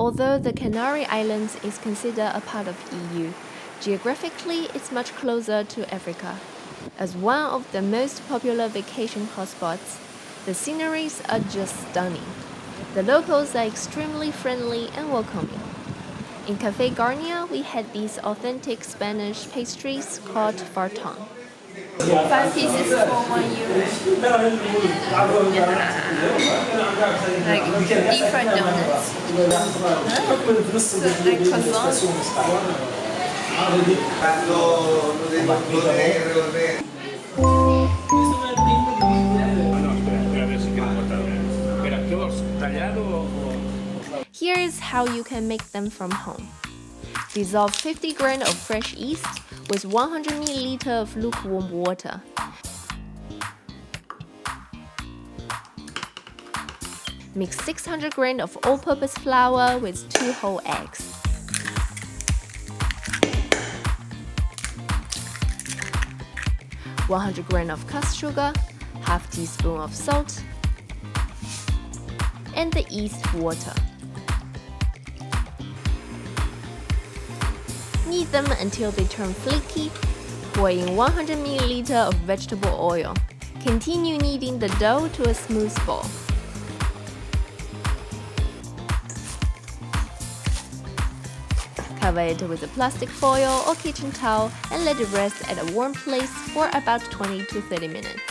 Although the Canary Islands is considered a part of EU, geographically it's much closer to Africa. As one of the most popular vacation hotspots, the sceneries are just stunning. The locals are extremely friendly and welcoming. In Café Garnia, we had these authentic Spanish pastries called fartons. 5 pieces for €1. Like different donuts. Like croissants. Here is how you can make them from home. Dissolve 50 grams of fresh yeast with 100 ml of lukewarm water. Mix 600 grams of all-purpose flour with 2 whole eggs. $100 grams of caster sugar, half teaspoon of salt, and the yeast water. Knead them until they turn flaky. Pour in 100 ml of vegetable oil. Continue kneading the dough to a smooth ball. Cover it with a plastic foil or kitchen towel and let it rest at a warm place for about 20 to 30 minutes.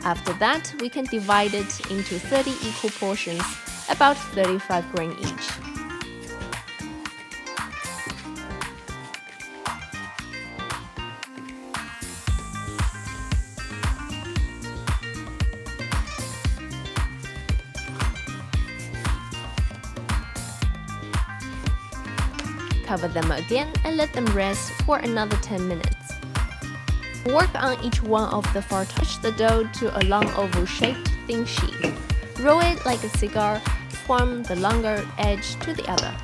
After that, we can divide it into 30 equal portions, about 35 grams each. Cover them again and let them rest for another 10 minutes. Work on each one of the fartons. Touch the dough to a long oval-shaped thin sheet. Roll it like a cigar, form the longer edge to the other.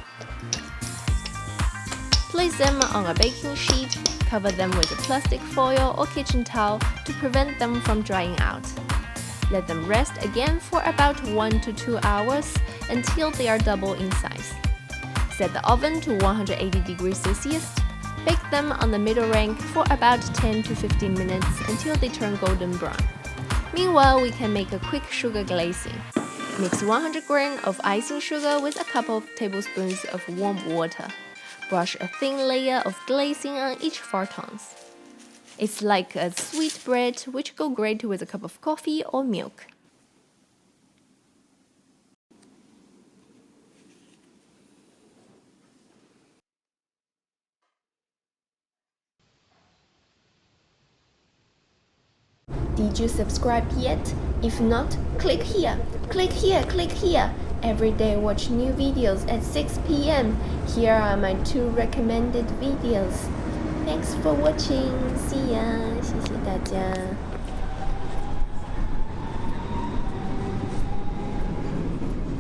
Place them on a baking sheet, cover them with a plastic foil or kitchen towel to prevent them from drying out. Let them rest again for about 1 to 2 hours until they are double in size. Set the oven to 180 degrees Celsius. Bake them on the middle rank for about 10 to 15 minutes until they turn golden brown. Meanwhile, we can make a quick sugar glazing. Mix 100 grams of icing sugar with a couple of tablespoons of warm water. Brush a thin layer of glazing on each fartons. It's like a sweet bread which go great with a cup of coffee or milk. Did you subscribe yet? If not, click here, click here, click here. Every day watch new videos at 6 p.m. Here are my 2 recommended videos. Thanks for watching. See ya. 谢谢大家。